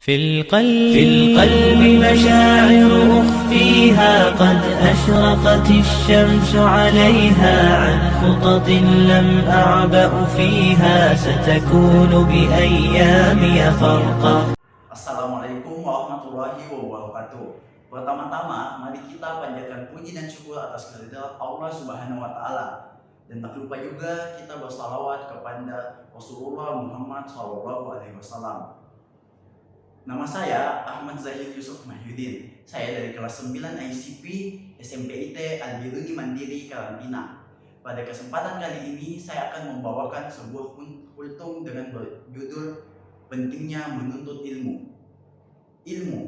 في القلب مشاعر أخفيها قد أشرقت الشمس عليها عن خطط لم أعبأ فيها ستكون بأيامي فرقا. Assalamualaikum warahmatullahi wabarakatuh. Pertama-tama, mari kita panjatkan puji dan syukur atas kehadirat Allah Subhanahu wa Ta'ala. Dan tak lupa juga kita bersalawat kepada Rasulullah Muhammad SAW. Nama saya Ahmad Zahid Yusuf Mahyudin. Saya dari kelas 9 ICP SMPIT Al-Biruni Mandiri Karantina. Pada kesempatan kali ini saya akan membawakan sebuah kultum dengan berjudul Pentingnya Menuntut Ilmu. Ilmu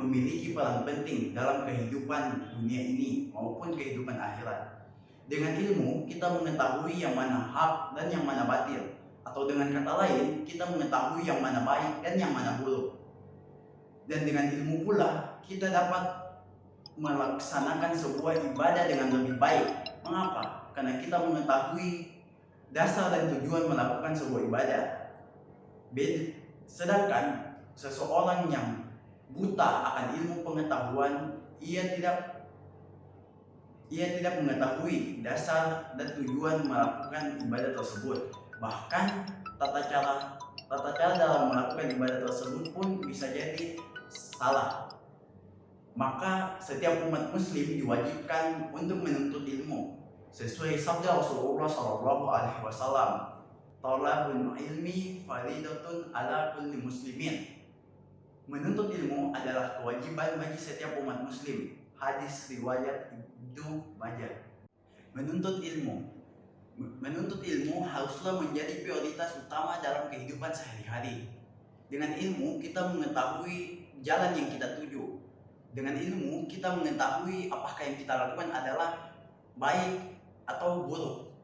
memiliki peran penting dalam kehidupan dunia ini maupun kehidupan akhirat. Dengan ilmu kita mengetahui yang mana hak dan yang mana batil. Atau dengan kata lain, kita mengetahui yang mana baik dan yang mana buruk. Dan dengan ilmu pula, kita dapat melaksanakan sebuah ibadah dengan lebih baik. Mengapa? Karena kita mengetahui dasar dan tujuan melakukan sebuah ibadah. Sedangkan seseorang yang buta akan ilmu pengetahuan, ia tidak mengetahui dasar dan tujuan melakukan ibadah tersebut. Bahkan tata cara dalam melakukan ibadah tersebut pun bisa jadi salah. Maka setiap umat muslim diwajibkan untuk menuntut ilmu sesuai sabda Rasulullah SAW. Talabul ilmi faridatun ala kulli muslimin. Menuntut ilmu adalah kewajiban bagi setiap umat muslim. Hadis riwayat Ibnu Majah. Menuntut ilmu haruslah menjadi prioritas utama dalam kehidupan sehari-hari. Dengan ilmu kita mengetahui jalan yang kita tuju. Dengan ilmu kita mengetahui apakah yang kita lakukan adalah baik atau buruk.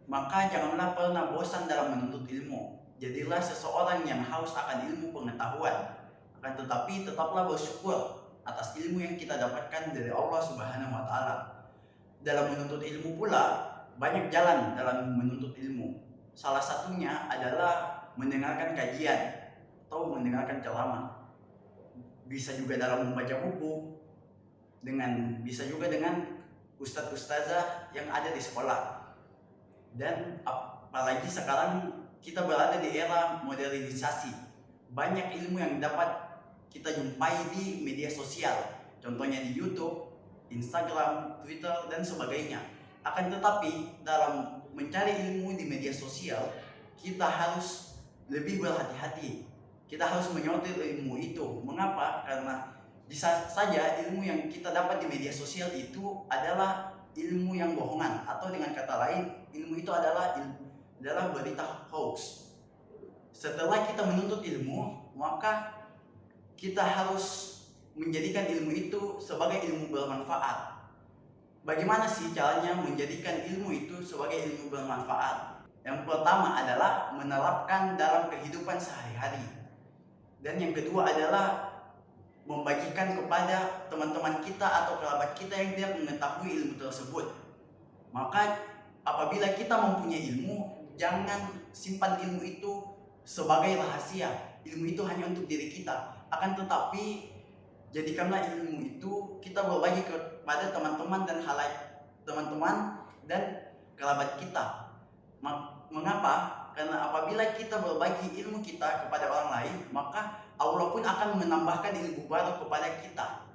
Maka janganlah pernah bosan dalam menuntut ilmu. Jadilah seseorang yang haus akan ilmu pengetahuan. Akan tetapi tetaplah bersyukur atas ilmu yang kita dapatkan dari Allah Subhanahu wa Ta'ala. Dalam menuntut ilmu pula banyak jalan dalam menuntut ilmu. Salah satunya adalah mendengarkan kajian atau mendengarkan ceramah. Bisa juga dalam membaca buku, bisa juga dengan ustadz-ustazah yang ada di sekolah. Dan apalagi sekarang kita berada di era modernisasi. Banyak ilmu yang dapat kita jumpai di media sosial. Contohnya di YouTube, Instagram, Twitter, dan sebagainya. Akan tetapi dalam mencari ilmu di media sosial, kita harus lebih berhati-hati. Kita harus menyortir ilmu itu. Mengapa? Karena bisa saja ilmu yang kita dapat di media sosial itu adalah ilmu yang bohongan. Atau dengan kata lain, ilmu itu adalah berita hoax. Setelah kita menuntut ilmu, maka kita harus menjadikan ilmu itu sebagai ilmu bermanfaat. Bagaimana sih caranya menjadikan ilmu itu sebagai ilmu bermanfaat? Yang pertama adalah menerapkan dalam kehidupan sehari-hari. Dan yang kedua adalah membagikan kepada teman-teman kita atau kerabat kita yang tidak mengetahui ilmu tersebut. Maka apabila kita mempunyai ilmu, jangan simpan ilmu itu sebagai rahasia. Ilmu itu hanya untuk diri kita. Akan tetapi jadikanlah ilmu itu kita berbagi kepada teman-teman dan kerabat kita. Mengapa? Karena apabila kita berbagi ilmu kita kepada orang lain, maka Allah pun akan menambahkan ilmu baru kepada kita.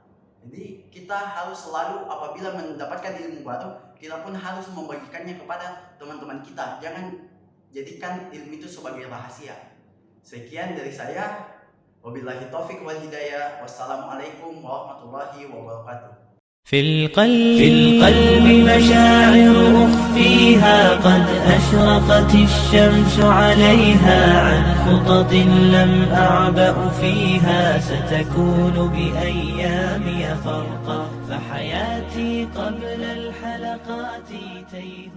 Jadi kita harus selalu apabila mendapatkan ilmu baru, kita pun harus membagikannya kepada teman-teman kita. Jangan jadikan ilmu itu sebagai rahasia. Sekian dari saya. Wabillahi taufiq wal hidayah. Wassalamualaikum warahmatullahi wabarakatuh. في القلب مشاعر أخفيها قد أشرقت الشمس عليها عن خطط لم أعبأ فيها ستكون بأيامي فرقا فحياتي قبل الحلقات تيه